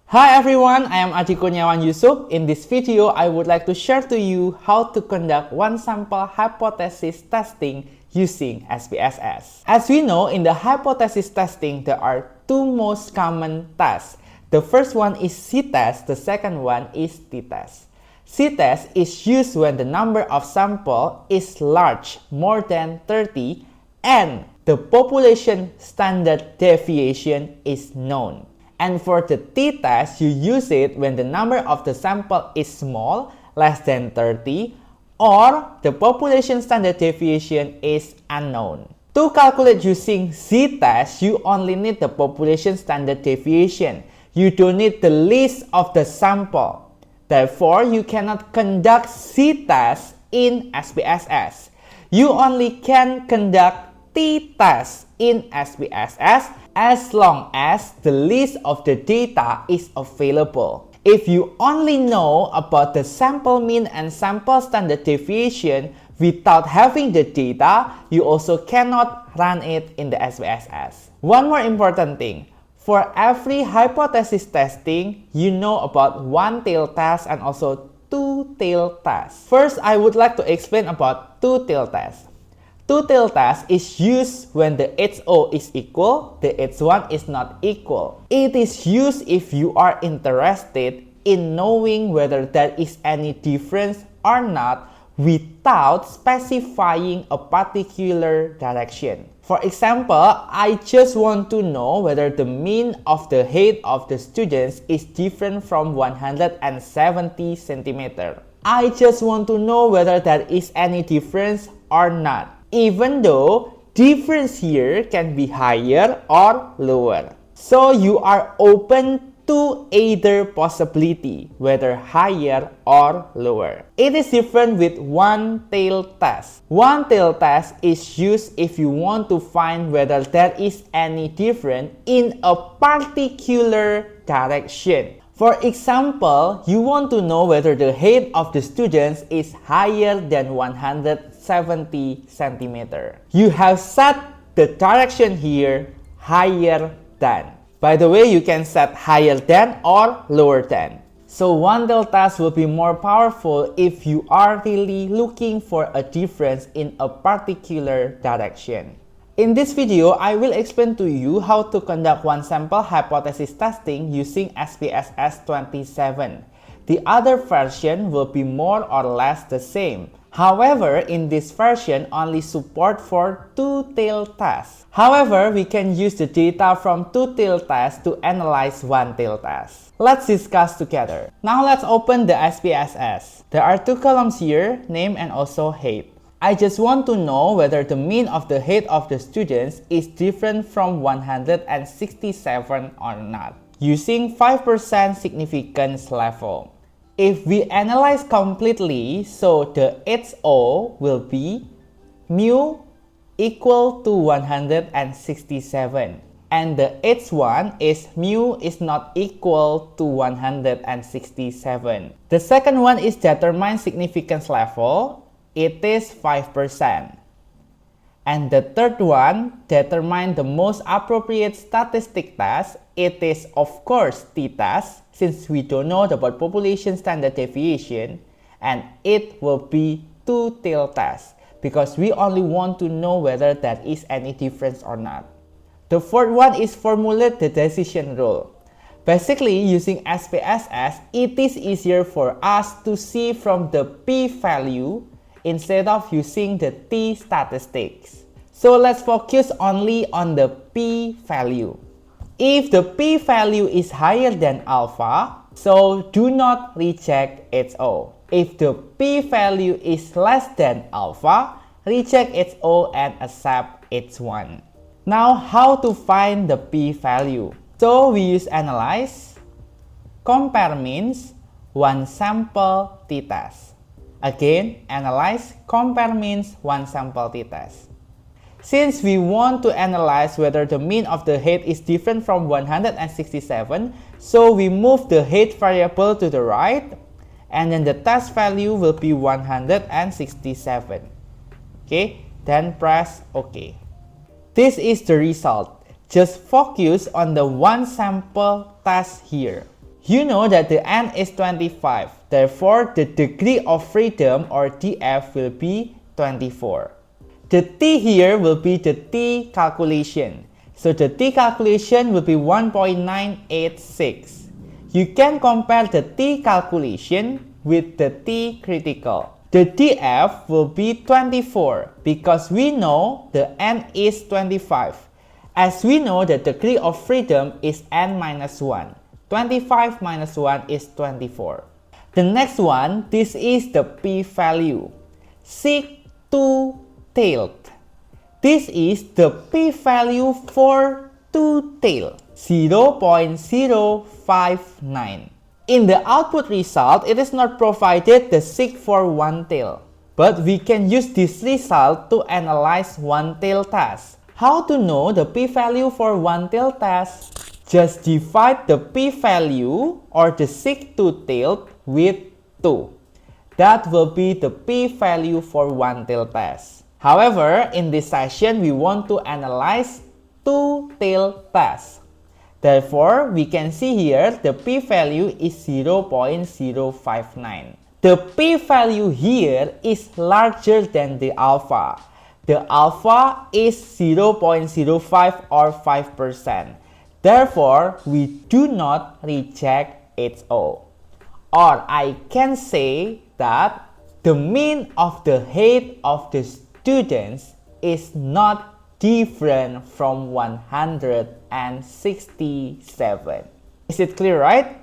Hi everyone, I am Aji Kurniawan Yusuf. In this video, I would like to share to you how to conduct one sample hypothesis testing using SPSS. As we know, in the hypothesis testing, there are two most common tests. The first one is C-test, the second one is T-test. C-test is used when the number of sample is large, more than 30, and the population standard deviation is known. And for the t-test, you use it when the number of the sample is small, less than 30, or the population standard deviation is unknown. To calculate using z-test, you only need the population standard deviation. You don't need the list of the sample. Therefore, you cannot conduct z-test in SPSS. You only can conduct t-test in SPSS as long as the list of the data is available. If you only know about the sample mean and sample standard deviation without having the data, you also cannot run it in the SPSS. One more important thing, for every hypothesis testing, you know about one-tailed test and also two-tailed test. First, I would like to explain about two-tailed test. Two-tailed test is used when the HO is equal, the H1 is not equal. It is used if you are interested in knowing whether there is any difference or not without specifying a particular direction. For example, I just want to know whether the mean of the height of the students is different from 170 centimeters. I just want to know whether there is any difference or not, even though difference here can be higher or lower. So you are open to either possibility, whether higher or lower. It is different with one-tailed test. One-tailed test is used if you want to find whether there is any difference in a particular direction. For example, you want to know whether the height of the students is higher than 170 centimeters. You have set the direction here higher than. By the way, you can set higher than or lower than. So one-tailed test will be more powerful if you are really looking for a difference in a particular direction. In this video, I will explain to you how to conduct one sample hypothesis testing using SPSS 27. The other version will be more or less the same. However, in this version only support for two-tailed tests. However, we can use the data from two-tailed tests to analyze one-tailed test. Let's discuss together. Now let's open the SPSS. There are two columns here, name and also height. I just want to know whether the mean of the height of the students is different from 167 or not, using 5% significance level. If we analyze completely, so the HO will be mu equal to 167. And the H1 is mu is not equal to 167. The second one is determine significance level. It is 5%. And the third one, determine the most appropriate statistic test. It is of course t-test, since we don't know about population standard deviation, and it will be two-tailed test because we only want to know whether there is any difference or not. The fourth one is formulate the decision rule. Basically, using SPSS, it is easier for us to see from the p-value instead of using the t-statistics. So let's focus only on the p-value. If the p-value is higher than alpha, so do not reject HO. If the p-value is less than alpha, reject HO and accept H1. Now, how to find the p-value? So we use analyze, compare means, one sample t-test. Again, analyze, compare means, one sample t-test. Since we want to analyze whether the mean of the height is different from 167, so we move the height variable to the right, and then the test value will be 167. Okay, then press OK. This is the result. Just focus on the one sample test here. You know that the n is 25, therefore the degree of freedom or df will be 24. The t here will be the t calculation. So the t calculation will be 1.986. You can compare the t calculation with the t critical. The df will be 24 because we know the n is 25. As we know the degree of freedom is n minus 1. 25 minus 1 is 24. The next one, this is the p-value. Sig two-tailed. This is the p-value for two-tailed, 0.059. In the output result, it is not provided the sig for one-tail. But we can use this result to analyze one-tail task. How to know the p-value for one-tail task? Just divide the p-value or the sig two-tailed with 2. That will be the p-value for one-tail task. However, in this session, we want to analyze two-tail task. Therefore, we can see here the p-value is 0.059. The p-value here is larger than the alpha. The alpha is 0.05 or 5%. Therefore, we do not reject HO. Or I can say that the mean of the height of the students is not different from 167. Is it clear, right?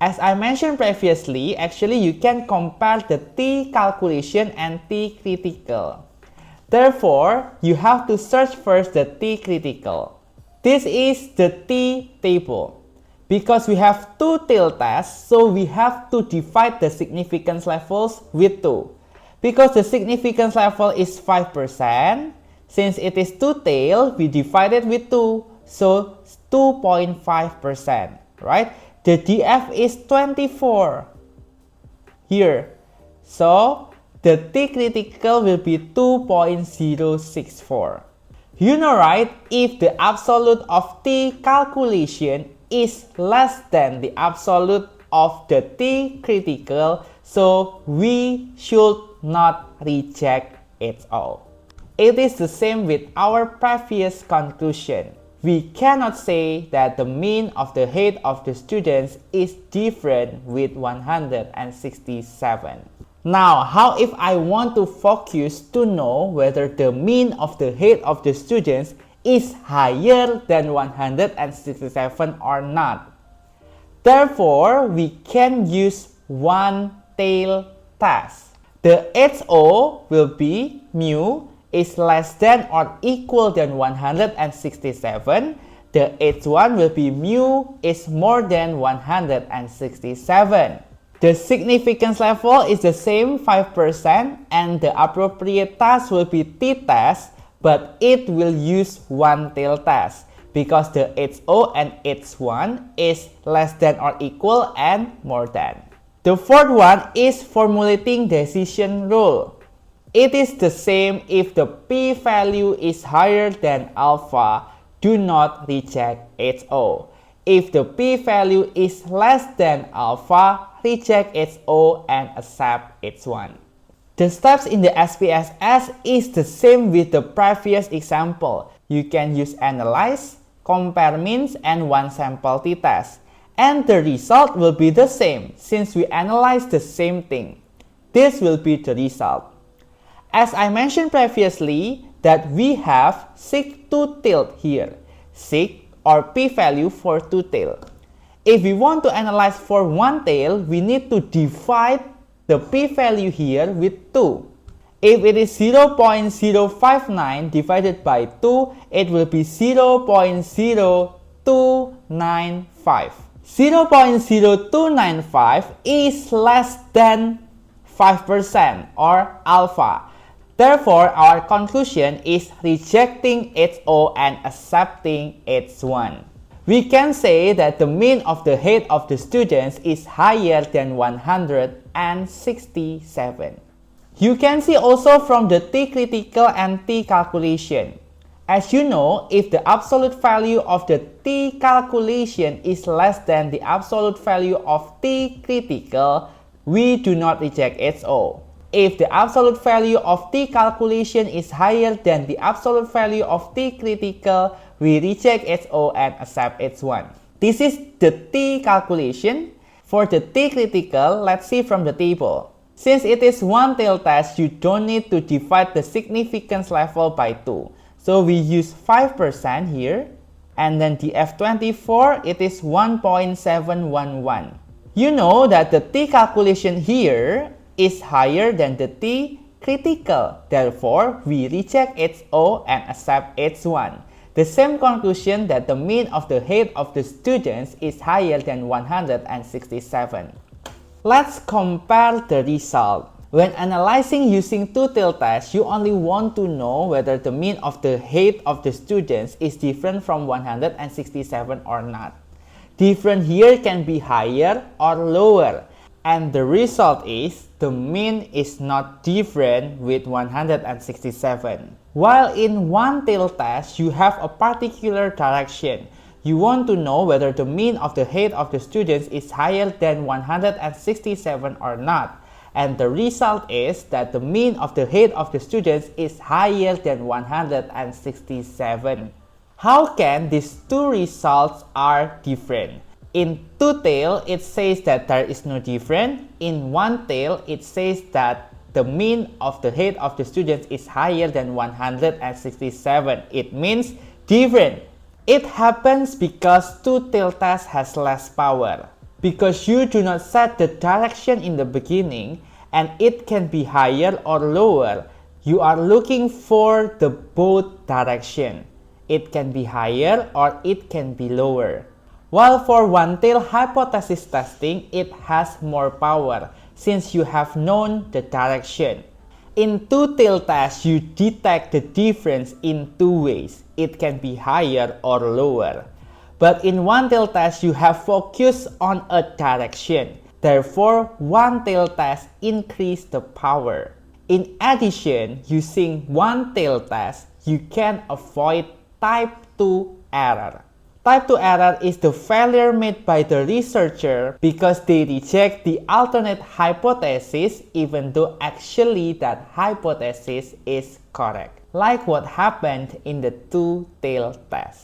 As I mentioned previously, actually you can compare the t calculation and t critical. Therefore, you have to search first the t critical. This is the t table. Because we have two tail tests, so we have to divide the significance levels with 2. Because the significance level is 5%, since it is two-tailed, we divide it with 2, so 2.5%, right? The df is 24 here. So, the t critical will be 2.064. You know, right? If the absolute of t calculation is less than the absolute of the t critical, so we should not reject it all. It is the same with our previous conclusion. We cannot say that the mean of the height of the students is different with 167. Now, how if I want to focus to know whether the mean of the height of the students is higher than 167 or not? Therefore, we can use one-tail test. The HO will be mu is less than or equal than 167. The H1 will be mu is more than 167. The significance level is the same 5% and the appropriate task will be t-test, but it will use one-tail test because the HO and H1 is less than or equal and more than. The fourth one is formulating decision rule. It is the same if the p-value is higher than alpha, do not reject HO. If the p-value is less than alpha, reject HO and accept H1. The steps in the SPSS is the same with the previous example. You can use analyze, compare means, and one sample t-test. And the result will be the same since we analyze the same thing. This will be the result. As I mentioned previously, that we have sig two-tailed here. Sig or p-value for two-tailed. If we want to analyze for one tail, we need to divide the p-value here with 2. If it is 0.059 divided by 2, it will be 0.0295. 0.0295 is less than 5% or alpha. Therefore, our conclusion is rejecting HO and accepting H1. We can say that the mean of the height of the students is higher than 167. You can see also from the t critical and t calculation. As you know, if the absolute value of the t calculation is less than the absolute value of t critical, we do not reject HO. If the absolute value of t calculation is higher than the absolute value of t critical, we reject HO and accept H1. This is the t calculation. For the t critical, let's see from the table. Since it is one-tailed test, you don't need to divide the significance level by 2. So we use 5% here. And then the F24, it is 1.711. You know that the t calculation here is higher than the t critical. Therefore, we reject HO and accept H1. The same conclusion that the mean of the height of the students is higher than 167. Let's compare the result. When analyzing using two-tailed test, you only want to know whether the mean of the height of the students is different from 167 or not. Different here can be higher or lower. And the result is the mean is not different with 167. While in one-tailed test, you have a particular direction. You want to know whether the mean of the height of the students is higher than 167 or not. And the result is that the mean of the height of the students is higher than 167. How can these two results are different? In two-tail, it says that there is no difference. In one-tail, it says that the mean of the height of the students is higher than 167. It means different. It happens because two-tailed test has less power. Because you do not set the direction in the beginning, and it can be higher or lower. You are looking for the both direction. It can be higher or it can be lower. While for one-tailed hypothesis testing, it has more power since you have known the direction. In two-tailed test, you detect the difference in two ways. It can be higher or lower. But in one-tailed test, you have focused on a direction. Therefore, one-tailed test increase the power. In addition, using one-tailed test, you can avoid type 2 error. Type 2 error is the failure made by the researcher because they reject the alternate hypothesis even though actually that hypothesis is correct. Like what happened in the two-tailed test.